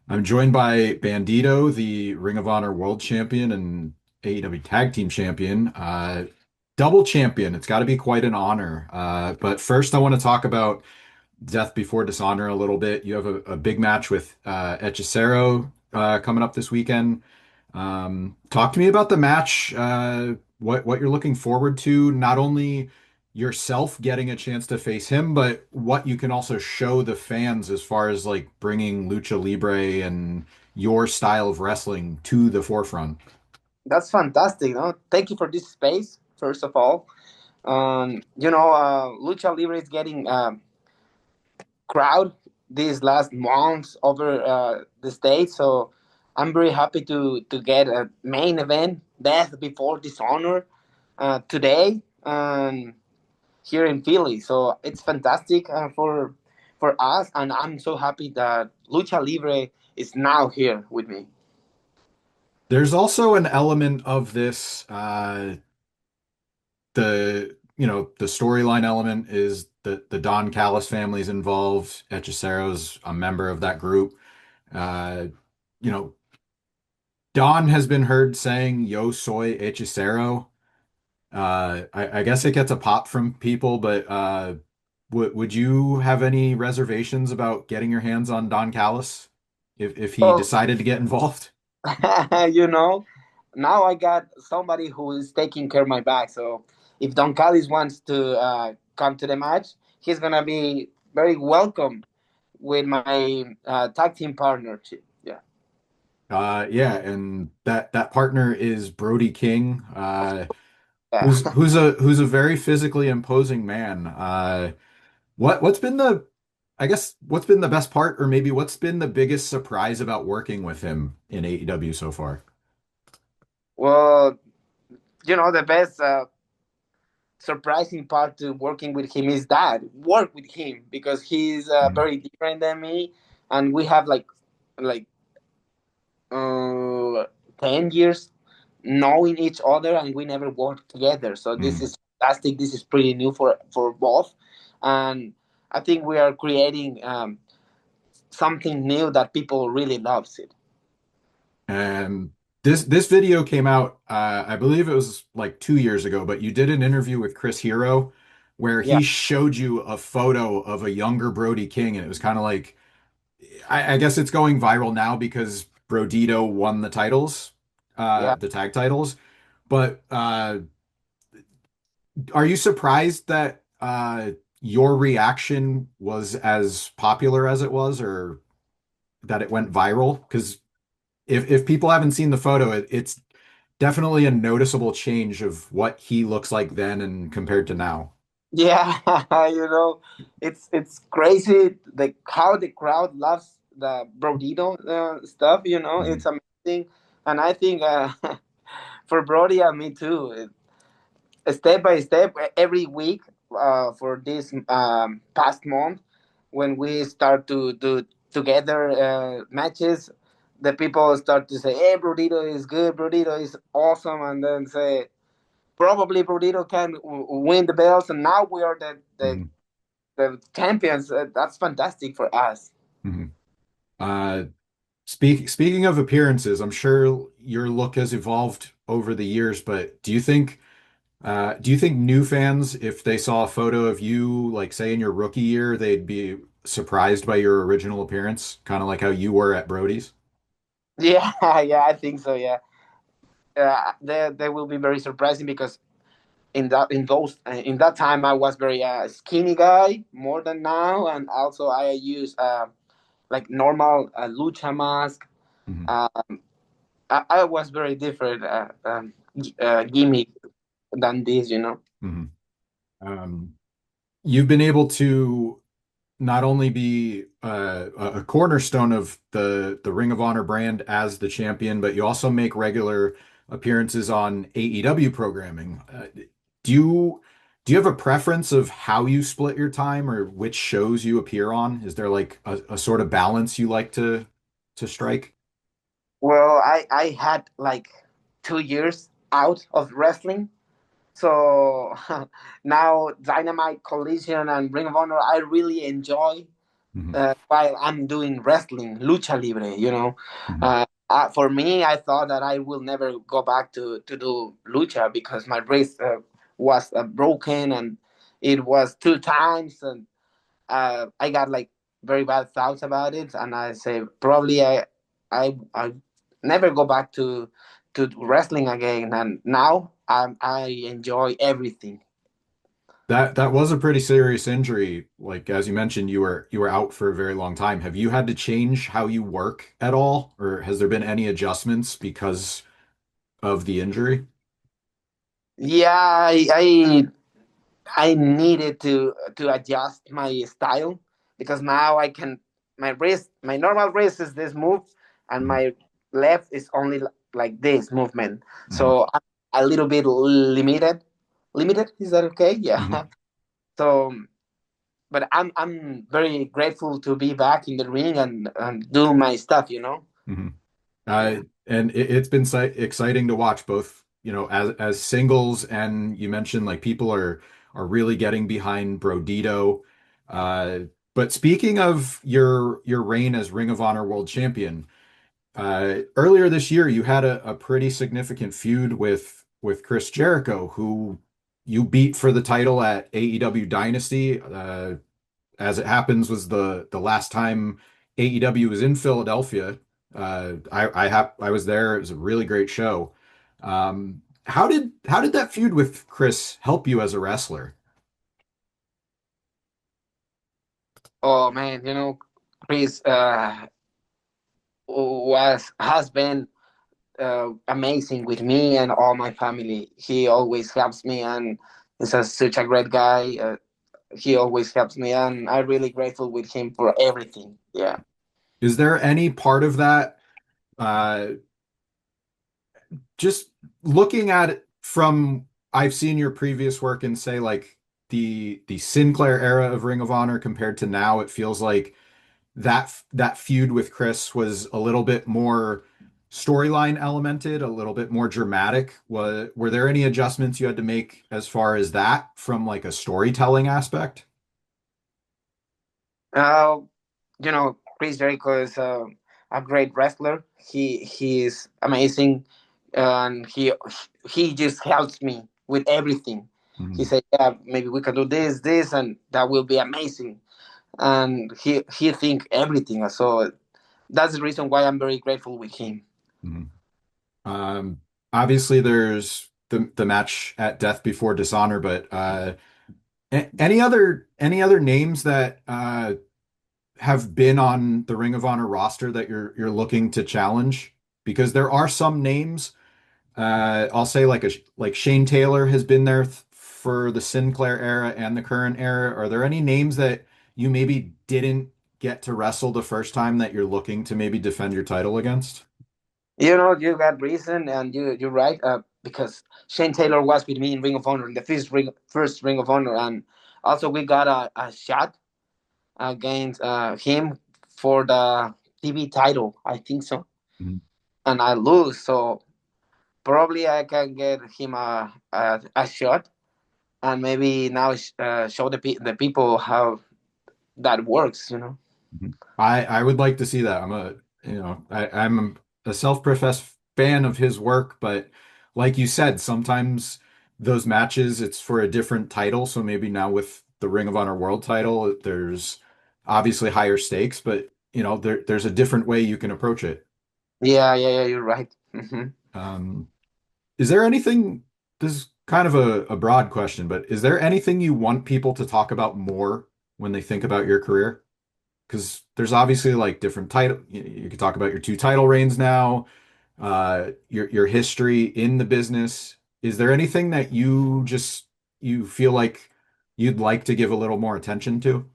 I'm joined by Bandido, the Ring of Honor World Champion and AEW Tag Team Champion. Double champion. It's got to be quite an honor. But first, I want to talk about Death Before Dishonor a little bit. You have a big match with Hechicero coming up this weekend. Talk to me about the match, what you're looking forward to, not only yourself getting a chance to face him, but what you can also show the fans as far as like bringing lucha libre and your style of wrestling to the forefront. That's fantastic. No, thank you for this space. First of all, Lucha Libre is getting crowd these last months over the state, so I'm very happy to get a main event, Death Before Dishonor, today here in Philly. So it's fantastic for us, and I'm so happy that Lucha Libre is now here with me. There's also an element of this, the storyline element is that the Don Callis family is involved. Hechicero's a member of that group. Uh, you know, Don has been heard saying "Yo soy hechicero." I guess it gets a pop from people, but would you have any reservations about getting your hands on Don Callis if he Oh, decided to get involved? you know, now I got somebody who is taking care of my back. So if Don Callis wants to come to the match, he's gonna be very welcome with my tag team partnership. Yeah, Yeah, and that partner is Brody King, yeah. who's a very physically imposing man. What's been what's been the best part, or maybe what's been the biggest surprise about working with him in AEW so far? Well, the best surprising part to working with him is that work with him because he's Mhm. very different than me, and we have like uh, 10 years knowing each other and we never worked together. So this Mhm. is fantastic. This is pretty new for both. And I think we are creating something new that people really loves it. And this video came out, I believe it was like 2 years ago, but you did an interview with Chris Hero where Yeah. he showed you a photo of a younger Brody King, and it was kind of like, I guess it's going viral now because Brodido won the titles, Yeah. the tag titles. But are you surprised that your reaction was as popular as it was, or that it went viral? Because if people haven't seen the photo, it's definitely a noticeable change of what he looks like then and compared to now. Yeah, it's crazy how the crowd loves the Brodido stuff. Mhm. It's amazing, and I think for Brody and me too. Step by step every week for this past month when we start to do together matches, the people start to say, hey, Brodido is good, Brodido is awesome, and then say probably Brodido can win the belts, and now we are Mhm. the champions. That's fantastic for us. Mhm. Uh, speaking of appearances, I'm sure your look has evolved over the years, but do you think new fans, if they saw a photo of you, like say in your rookie year, they'd be surprised by your original appearance, kind of like how you were at Brody's? Yeah, yeah, I think so. Yeah, they will be very surprising because in that time I was very skinny guy more than now, and also I use like normal lucha mask. Mhm. Um, I was very different gimmick than this. Mhm. Um, you've been able to not only be a cornerstone of the Ring of Honor brand as the champion, but you also make regular appearances on AEW programming. Do you do you have a preference of how you split your time or which shows you appear on? Is there like a sort of balance you like to strike? Well, I had like 2 years out of wrestling, so now Dynamite, Collision, and Ring of Honor I really enjoy. Hmm. while I'm doing wrestling, lucha libre. Hmm. For me, I thought that I will never go back to do lucha because my wrist was broken, and it was 2 times, and I got like very bad thoughts about it, and I say probably I never go back to wrestling again, and now I enjoy everything. That was a pretty serious injury. Like as you mentioned, you were out for a very long time. Have you had to change how you work at all, or has there been any adjustments because of the injury? Yeah, I needed to adjust my style because now I can my normal wrist is this move, and Mhm. my left is only like this movement. Mhm. So I'm a little bit limited. Limited, is that okay? Mhm. Yeah. So, but I'm very grateful to be back in the ring and do my stuff. Mhm. Yeah. And it's been exciting to watch both, as singles, and you mentioned like people are really getting behind Brodido. Uh, but speaking of your reign as Ring of Honor World Champion, earlier this year you had a pretty significant feud with Chris Jericho, who you beat for the title at AEW Dynasty. As it happens, was the last time AEW was in Philadelphia. I was there. It was a really great show. How did that feud with Chris help you as a wrestler? Oh man, Chris was has been amazing with me and all my family. He always helps me, and such a great guy. He always helps me, and I'm really grateful with him for everything. Yeah. Is there any part of that, uh, just looking at it from I've seen your previous work and say like the Sinclair era of Ring of Honor compared to now, it feels like that feud with Chris was a little bit more storyline elemented, a little bit more dramatic. Were there any adjustments you had to make as far as that from like a storytelling aspect? Uh, Chris Jericho is a great wrestler. He is amazing, and he just helps me with everything. He Mhm. said, "Yeah, maybe we can do this, and that will be amazing." And he think everything. So that's the reason why I'm very grateful with him. Mhm. Um, Obviously there's the match at Death Before Dishonor, but any other names that have been on the Ring of Honor roster that you're looking to challenge? Because there are some names. I'll say like Shane Taylor has been there for the Sinclair era and the current era. Are there any names that you maybe didn't get to wrestle the first time that you're looking to maybe defend your title against? You got reason, and you're right. Because Shane Taylor was with me in Ring of Honor in the first Ring of Honor, and also we got a shot against him for the TV title. I think so, Mhm. and I lose. So probably I can get him a shot, and maybe now show the people how that works. Mhm. I would like to see that. I'm a self-professed fan of his work, but like you said, sometimes those matches it's for a different title. So maybe now with the Ring of Honor World title, there's obviously higher stakes, but there's a different way you can approach it. Yeah, yeah, yeah. You're right. Um, is there anything, this is kind of a broad question, but is there anything you want people to talk about more when they think about your career? Because there's obviously like different title. You could talk about your two title reigns now, your history in the business. Is there anything that you feel like you'd like to give a little more attention to?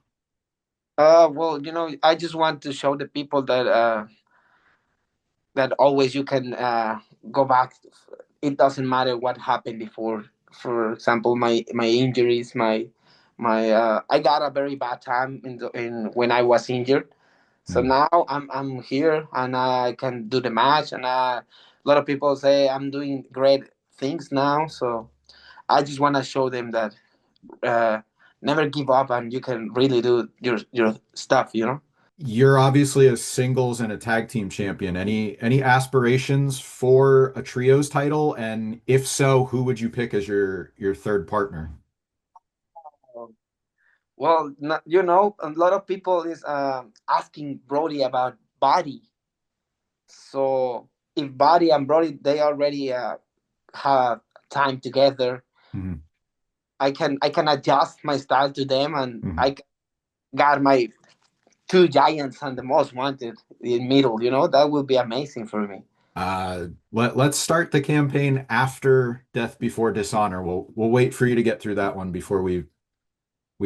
Well, I just want to show the people that always you can go back. It doesn't matter what happened before. For example, my injuries, my I got a very bad time in when I was injured. So Mhm. now I'm here and I can do the match, and a lot of people say I'm doing great things now. So I just want to show them that uh, never give up, and you can really do your stuff. You know. You're obviously a singles and a tag team champion. Any aspirations for a trios title? And if so, who would you pick as your third partner? Well, you know, a lot of people is asking Brody about Body. So if Body and Brody they already have time together, Mhm, I can adjust my style to them, and mhm. got my two giants and the most wanted in middle. You know, that would be amazing for me. Let's start the campaign after Death Before Dishonor. We'll wait for you to get through that one before we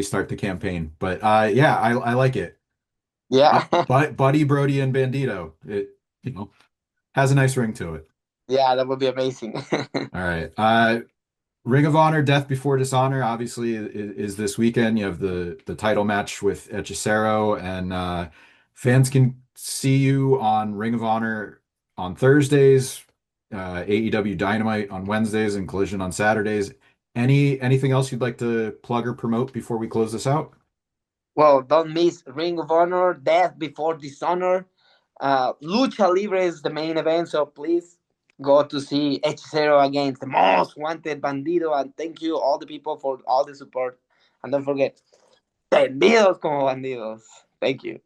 start the campaign. But yeah, I like it. Yeah, But Buddy, Brody, and Bandito. It has a nice ring to it. yeah, that would be amazing. All right. Ring of Honor, Death Before Dishonor, obviously is this weekend. You have the title match with Hechicero, and fans can see you on Ring of Honor on Thursdays, AEW Dynamite on Wednesdays, and Collision on Saturdays. Anything else you'd like to plug or promote before we close this out? Well, don't miss Ring of Honor, Death Before Dishonor. Lucha Libre is the main event, so please go to see Hechicero against the most wanted Bandido. And thank you, all the people, for all the support. And don't forget, tendidos como bandidos. Thank you.